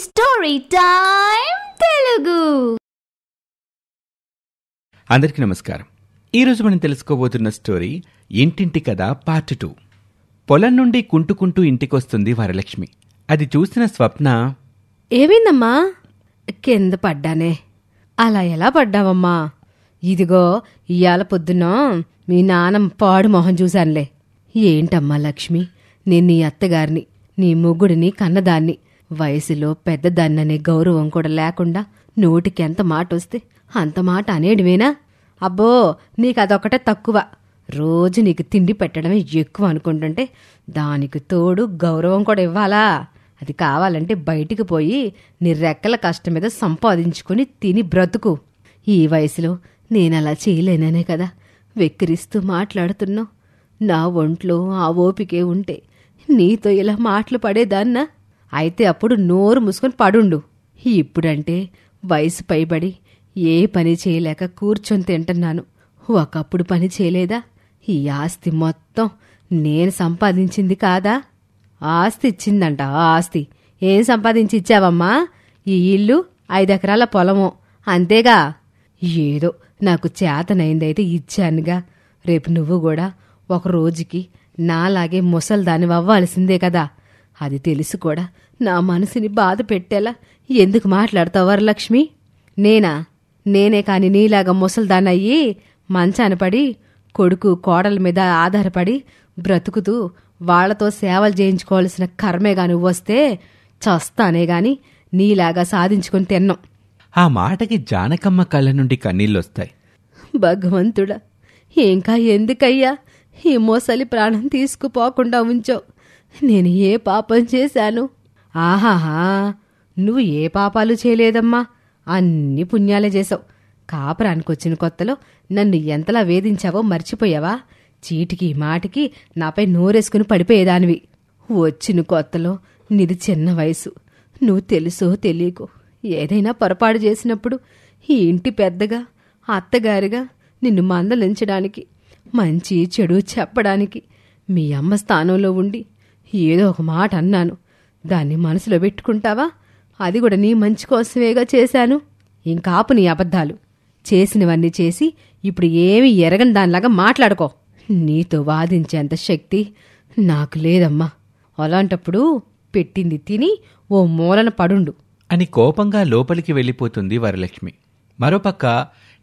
Story time Telugu. అందరికీ నమస్కారం. ఈరోజు మనం తెలుసుకోబోతున్న స్టోరీ ఇంటింటి కథ పార్ట్ 2. పొలం నుండి కుంటుకుంటూ ఇంటికొస్తుంది వరలక్ష్మి. అది చూసిన స్వప్న, ఏమైందమ్మా? కింద పడ్డానే. అలా ఎలా పడ్డావమ్మా? ఇదిగో ఇయ్యాల పొద్దున్న మీ నాన్నమ్మ పాడు మొహం చూశానులే. ఏంటమ్మా లక్ష్మి, నేను నీ అత్తగారిని, నీ మొగుడిని కన్నదాన్ని. వయసులో పెద్దదాన్ననే గౌరవం కూడా లేకుండా నోటికి ఎంత మాట వస్తే అంత మాట అనేడివేనా? అబ్బో, నీకదొకటే తక్కువ. రోజు నీకు తిండి పెట్టడమే ఎక్కువ అనుకుంటుంటే దానికి తోడు గౌరవం కూడా ఇవ్వాలా? అది కావాలంటే బయటికి పోయి నీ రెక్కల కష్టం మీద సంపాదించుకుని తిని బ్రతుకు. ఈ వయసులో నేనలా చేయలేననే కదా వెక్కిరిస్తూ మాట్లాడుతున్నావు. నా ఒంట్లో ఆ ఓపికే ఉంటే నీతో ఇలా మాటలు పడేదాన్నా? అయితే అప్పుడు నోరు మూసుకొని పడుండు. ఇప్పుడంటే వయసు పైబడి ఏ పని చేయలేక కూర్చొని తింటున్నాను. ఒకప్పుడు పని చేయలేదా? ఈ ఆస్తి మొత్తం నేను సంపాదించింది కాదా? ఆస్తి ఇచ్చిందంట. ఆస్తి ఏం సంపాదించి ఇచ్చావమ్మా? ఈ ఇల్లు 5 ఎకరాల పొలము అంతేగా. ఏదో నాకు చేతనైందైతే ఇచ్చానుగా. రేపు నువ్వు కూడా ఒక రోజుకి నాలాగే ముసల్దాని అవ్వాల్సిందే కదా. అది తెలుసు కూడా నా మనసుని బాధ పెట్టేలా ఎందుకు మాట్లాడతావు వరలక్ష్మి? నేనే కాని నీలాగా ముసల్దానయ్యి మంచాన పడి కొడుకు కోడల మీద ఆధారపడి బ్రతుకుతూ వాళ్లతో సేవలు చేయించుకోవాల్సిన కర్మేగా నువ్వు వస్తే చస్తానే గాని నీలాగా సాధించుకుని తిన్నాం. ఆ మాటకి జానకమ్మ కళ్ళ నుండి కన్నీళ్ళొస్తాయి. భగవంతుడా, ఇంకా ఎందుకయ్యా ఈ మోసలి ప్రాణం తీసుకుపోకుండా ఉంచావు? నేను ఏ పాపం చేశాను? ఆహాహా, నువ్వు ఏ పాపాలు చేయలేదమ్మా, అన్ని పుణ్యాలే చేసావు. కాపురానికొచ్చిన కొత్తలో నన్ను ఎంతలా వేధించావో మర్చిపోయావా? చీటికి మాటికి నాపై నోరేసుకుని పడిపోయేదానివి. వచ్చిన కొత్తలో నీది చిన్న వయసు. నువ్వు తెలుసో తెలియకో ఏదైనా పొరపాటు చేసినప్పుడు ఈ ఇంటి పెద్దగా అత్తగారిగా నిన్ను మందలించడానికి, మంచి చెడు చెప్పడానికి మీ అమ్మ స్థానంలో ఉండి ఏదో ఒక మాట అన్నాను. దాన్ని మనసులో పెట్టుకుంటావా? అది కూడా నీ మంచి కోసమేగా చేశాను. ఇంకాపు నీ అబద్ధాలు. చేసినవన్నీ చేసి ఇప్పుడు ఏమీ ఎరగని దానిలాగా మాట్లాడుకో. నీతో వాదించేంత శక్తి నాకు లేదమ్మా. అలాంటప్పుడు పెట్టింది తిని ఓ మూలన పడుండు అని కోపంగా లోపలికి వెళ్ళిపోతుంది వరలక్ష్మి. మరోపక్క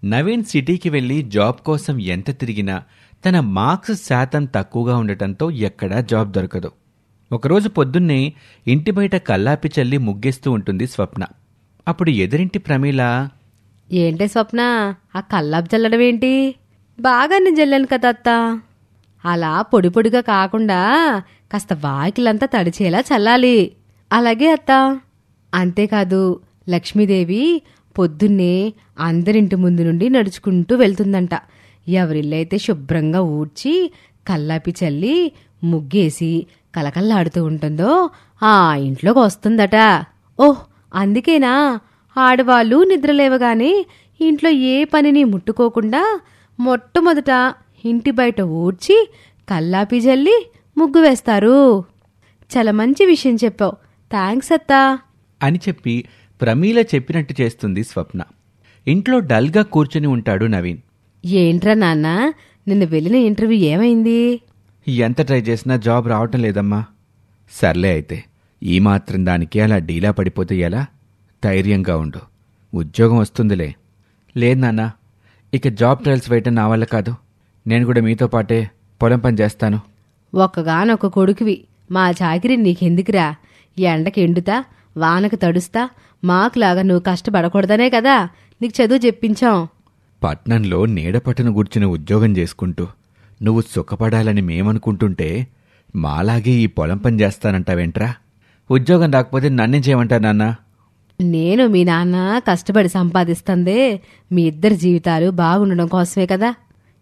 నవీన్ సిటీకి వెళ్లి జాబ్ కోసం ఎంత తిరిగినా తన మార్క్స్ శాతం తక్కువగా ఉండటంతో ఎక్కడా జాబ్ దొరకదు. ఒకరోజు పొద్దున్నే ఇంటి బయట కల్లాపి చల్లి ముగ్గేస్తూ ఉంటుంది స్వప్న. అప్పుడు ఎదురింటి ప్రమీల, ఏంటే స్వప్న, ఆ కల్లాపు చల్లడమేంటి? బాగానే జల్లాను కదా అత్త. అలా పొడి పొడిగా కాకుండా కాస్త వాకిలంతా తడిచేలా చల్లాలి. అలాగే అత్త. అంతేకాదు, లక్ష్మీదేవి పొద్దున్నే అందరింటి ముందు నుండి నడుచుకుంటూ వెళ్తుందంట. ఎవరిల్లైతే శుభ్రంగా ఊడ్చి కల్లాపి చల్లి ముగ్గేసి కలకల్లాడుతూ ఉంటుందో ఆ ఇంట్లోకి వస్తుందట. ఓహ్, అందుకేనా ఆడవాళ్ళు నిద్రలేవగానే ఇంట్లో ఏ పనిని ముట్టుకోకుండా మొట్టమొదట ఇంటి బయట ఊడ్చి కల్లాపి జల్లి ముగ్గు వేస్తారు. చాలా మంచి విషయం చెప్పావు. థ్యాంక్స్ అత్తా అని చెప్పి ప్రమీల చెప్పినట్టు చేస్తుంది స్వప్న. ఇంట్లో డల్గా కూర్చుని ఉంటాడు నవీన్. ఏంట్రా నాన్న, నిన్న వెళ్ళిన ఇంటర్వ్యూ ఏమైంది? ఎంత ట్రై చేసినా జాబ్ రావటం లేదమ్మా. సర్లే అయితే, ఈ మాత్రం దానికి అలా డీలా పడిపోతే ఎలా? ధైర్యంగా ఉండు, ఉద్యోగం వస్తుందిలే. లేదు నాన్న, ఇక జాబ్ ట్రయల్స్ వేయటం నా వల్ల కాదు. నేను కూడా మీతో పాటే పొలం పని చేస్తాను. ఒక్కగానొక్క కొడుకువి, మా చాకిరి నీకెందుకురా? ఎండకి ఎండుతా, వానకు తడుస్తా, మాకులాగా నువ్వు కష్టపడకూడదనే కదా నీకు చదువు చెప్పించాం. పట్నంలో నీడపట్టును గూర్చిన ఉద్యోగం చేసుకుంటూ నువ్వు సుఖపడాలని మేమనుకుంటుంటే మాలాగే ఈ పొలం పని చేస్తానంటావేంట్రా? ఉద్యోగం రాకపోతే నన్నేం చేయమంటా నాన్న? నేను మీ నాన్న కష్టపడి సంపాదిస్తుందే మీ ఇద్దరి జీవితాలు బాగుండడం కోసమే కదా.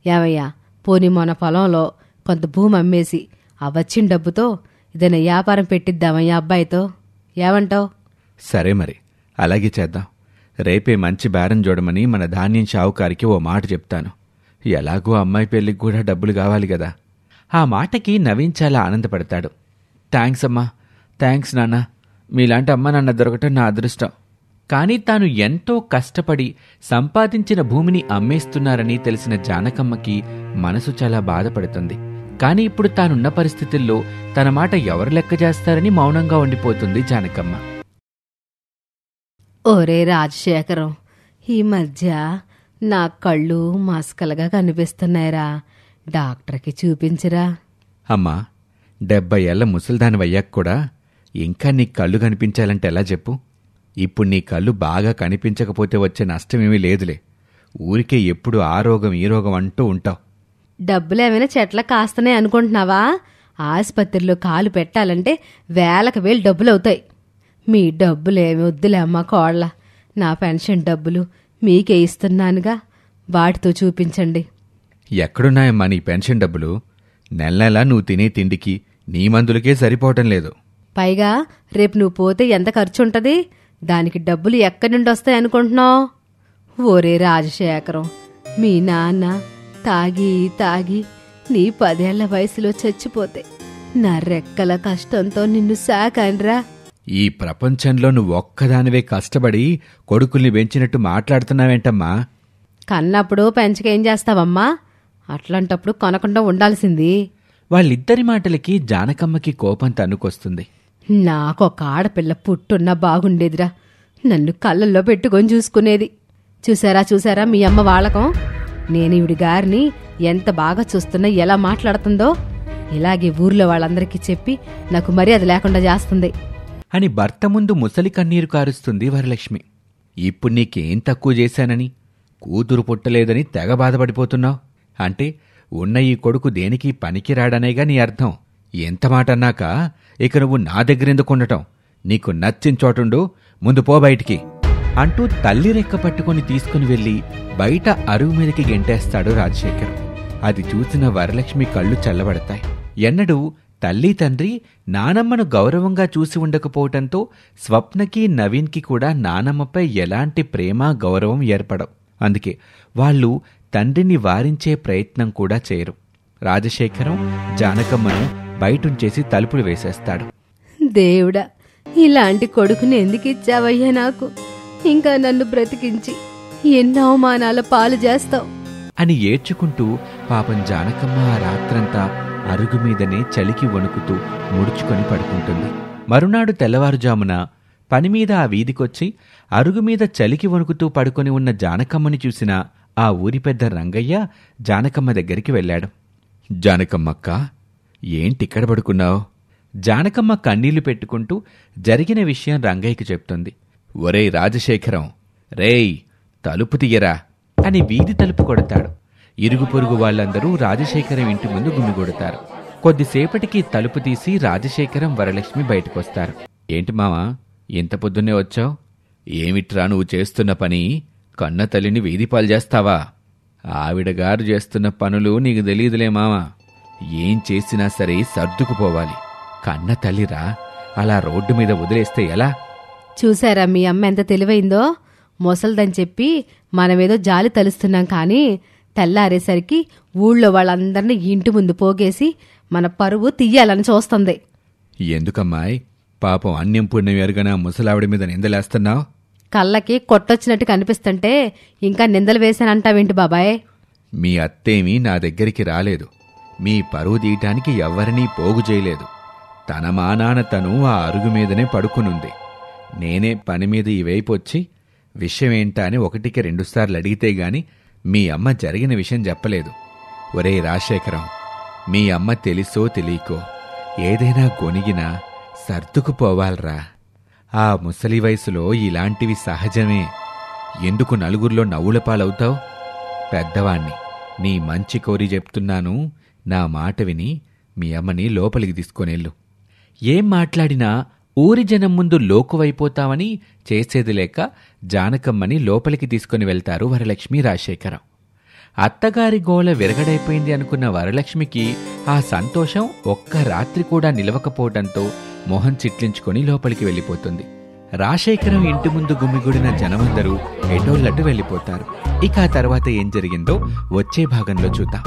ఏమయ్యా, పోనీ మన పొలంలో కొంత భూమి అమ్మేసి ఆ వచ్చిన డబ్బుతో ఏదైనా వ్యాపారం పెట్టిద్దామయ్యా అబ్బాయితో. ఏమంటావు? సరే మరి, అలాగే చేద్దాం. రేపే మంచి బేరం చూడమని మన ధాన్యం షావుకారికి ఓ మాట చెప్తాను. ఎలాగో అమ్మాయి పెళ్లికి కూడా డబ్బులు కావాలి కదా. ఆ మాటకి నవీన్ చాలా ఆనందపడతాడు. థ్యాంక్స్ అమ్మా, థ్యాంక్స్ నాన్న. మీలాంటి అమ్మ నాన్న దొరకటం నా అదృష్టం. కానీ తాను ఎంతో కష్టపడి సంపాదించిన భూమిని అమ్మేస్తున్నారని తెలిసిన జానకమ్మకి మనసు చాలా బాధపడుతుంది. కానీ ఇప్పుడు తానున్న పరిస్థితుల్లో తన మాట ఎవరు లెక్క చేస్తారని మౌనంగా ఉండిపోతుంది జానకమ్మ. ఓరే రాజశేఖరం, ఈ మధ్య నా కళ్ళు మసకలుగా కనిపిస్తున్నాయిరా, డాక్టర్కి చూపించరా. అమ్మా, 70 ఏళ్ల ముసల్దానివయ్యాక కూడా ఇంకా నీ కళ్ళు కనిపించాలంటే ఎలా చెప్పు? ఇప్పుడు నీ కళ్ళు బాగా కనిపించకపోతే వచ్చే నష్టమేమీ లేదులే. ఊరికే ఎప్పుడు ఆ రోగం ఈ రోగం అంటూ ఉంటావు. డబ్బులేమైనా చెట్ల కాస్తనే అనుకుంటున్నావా? ఆసుపత్రిలో కాలు పెట్టాలంటే వేలకు వేలు డబ్బులవుతాయి. మీ డబ్బులేమి వద్దులే అమ్మా కోళ్ళ, నా పెన్షన్ డబ్బులు మీకే ఇస్తున్నానుగా, వాటితో చూపించండి. ఎక్కడున్నాయమ్మా నీ పెన్షన్ డబ్బులు? నెల నెలా నువ్వు తినే తిండికి నీ మందులకే సరిపోవటం లేదు. పైగా రేపు నువ్వు పోతే ఎంత ఖర్చుంటది? దానికి డబ్బులు ఎక్కడి నుండి వస్తాయనుకుంటున్నావు? ఓరే రాజశేఖరం, మీ నాన్న తాగి తాగి నీ 10 ఏళ్ల వయసులో చచ్చిపోతే నా రెక్కల కష్టంతో నిన్ను సాకాన్రా. ఈ ప్రపంచంలో నువ్వు ఒక్కదానివే కష్టపడి కొడుకుల్ని పెంచినట్టు మాట్లాడుతున్నావేంటమ్మా? కన్నప్పుడు పెంచకేం చేస్తావమ్మా? అట్లాంటప్పుడు కొనకుండా ఉండాల్సింది. వాళ్ళిద్దరి మాటలకి జానకమ్మకి కోపం తన్నుకొస్తుంది. నాకొక ఆడపిల్ల పుట్టున్నా బాగుండేదిరా, నన్ను కళ్ళల్లో పెట్టుకొని చూసుకునేది. చూసారా మీ అమ్మ వాళకం? నేను ఈవిడి గారిని ఎంత బాగా చూస్తున్నా, ఎలా మాట్లాడుతుందో. ఇలాగే ఊర్లో వాళ్ళందరికీ చెప్పి నాకు మర్యాద లేకుండా చేస్తుంది అని భర్త ముందు ముసలి కన్నీరు కారుస్తుంది వరలక్ష్మి. ఇప్పుడు నీకేం తక్కువ చేశానని, కూతురు పుట్టలేదని తెగ బాధపడిపోతున్నావు? అంటే ఉన్న ఈ కొడుకు దేనికి పనికిరాడనేగా నీ అర్థం. ఎంత మాట అన్నాక ఇక నువ్వు నా దగ్గరెందుకుండటం? నీకు నచ్చిన చోటుండు, ముందు పో బయటికి అంటూ తల్లి రెక్క పట్టుకుని తీసుకుని వెళ్లి బయట అరుగు మీదకి గెంటేస్తాడు రాజశేఖర్. అది చూసిన వరలక్ష్మి కళ్ళు చల్లబడతాయి. ఎన్నడూ తల్లి తండ్రి నానమ్మను గౌరవంగా చూసి ఉండకపోవటంతో స్వప్నకి నవీన్కి కూడా నానమ్మపై ఎలాంటి ప్రేమ గౌరవం ఏర్పడవు. అందుకే వాళ్ళు తండ్రిని వారించే ప్రయత్నం కూడా చేయరు. రాజశేఖరం జానకమ్మను బయటుంచేసి తలుపులు వేసేస్తాడు. దేవుడా, ఇలాంటి కొడుకుని ఎందుకిచ్చావయ్యా నాకు? ఇంకా నన్ను బ్రతికించి ఎన్నో అవమానాల పాలు చేస్తావు అని ఏడ్చుకుంటూ పాపం జానకమ్మ ఆ రాత్రంతా అరుగు మీదనే చలికి వణుకుతూ ముడుచుకొని పడుకుంటుంది. మరునాడు తెల్లవారుజామున పనిమీద ఆ వీధికొచ్చి అరుగుమీద చలికి వణుకుతూ పడుకొని ఉన్న జానకమ్మని చూసిన ఆ ఊరి పెద్ద రంగయ్య జానకమ్మ దగ్గరికి వెళ్ళాడు. జానకమ్మక్క, ఏంటిక్కడ పడుకున్నావు? జానకమ్మ కన్నీళ్లు పెట్టుకుంటూ జరిగిన విషయం రంగయ్యకి చెప్తుంది. ఒరేయ్ రాజశేఖరం, రేయ్ తలుపు తీయరా అని వీధి తలుపు కొడతాడు. ఇరుగు పొరుగు వాళ్ళందరూ రాజశేఖరం ఇంటి ముందు గుమిగొడతారు. కొద్దిసేపటికి తలుపు తీసి రాజశేఖరం వరలక్ష్మి బయటకొస్తారు. ఏంటి మావా, ఇంత పొద్దున్నే వచ్చావు? ఏమిట్రా నువ్వు చేస్తున్న పని? కన్న తల్లిని వీధిపాలు చేస్తావా? ఆవిడగారు చేస్తున్న పనులు నీకు తెలియదులే మావా. ఏం చేసినా సరే సర్దుకుపోవాలి. కన్న తల్లిరా, అలా రోడ్డు మీద వదిలేస్తే ఎలా? చూశారా మీ అమ్మ ఎంత తెలివైందో? మొసల్దని చెప్పి మనమేదో జాలి తలుస్తున్నాం, కానీ తెల్లారేసరికి ఊళ్ళో వాళ్ళందరినీ ఇంటి ముందు పోగేసి మన పరువు తీయాలని చూస్తుంది. ఎందుకమ్మాయ్ పాపం అన్యం పుణ్యం ఎరుగనా ముసలావిడి మీద నిందలేస్తున్నావు? కళ్ళకి కొట్టొచ్చినట్టు కనిపిస్తుంటే ఇంకా నిందలు వేశానంటావేంటి బాబాయ్? మీ అత్తేమీ నా దగ్గరికి రాలేదు. మీ పరువు తీయటానికి ఎవ్వరినీ పోగు చేయలేదు. తన మానాన తను ఆ అరుగు మీదనే పడుకునుంది. నేనే పని మీద ఈ వైపొచ్చి విషయమేంటా అని 1కి 2 సార్లు అడిగితే గాని మీ అమ్మ జరిగిన విషయం చెప్పలేదు. ఒరే రాజశేఖరం, మీ అమ్మ తెలుసో తెలియకో ఏదైనా గొనిగినా సర్దుకుపోవాలరా. ఆ ముసలి వయసులో ఇలాంటివి సహజమే. ఎందుకు నలుగురిలో నవ్వుల పాలవుతావు? పెద్దవాణ్ణి, నీ మంచి కోరి చెప్తున్నాను. నా మాట విని మీ అమ్మని లోపలికి తీసుకొనేళ్ళు. ఏం మాట్లాడినా ఊరి జనం ముందు లోకువైపోతామని చేసేది లేక జానకమ్మని లోపలికి తీసుకుని వెళ్తారు వరలక్ష్మి రాజశేఖరం. అత్తగారి గోల విరగడైపోయింది అనుకున్న వరలక్ష్మికి ఆ సంతోషం ఒక్క రాత్రి కూడా నిలవకపోవడంతో మొహం చిట్లించుకొని లోపలికి వెళ్ళిపోతుంది. రాజశేఖరం ఇంటి ముందు గుమిగూడిన జనమందరూ ఎటోళ్లట్టు వెళ్ళిపోతారు. ఇక ఆ తర్వాత ఏం జరిగిందో వచ్చే భాగంలో చూద్దాం.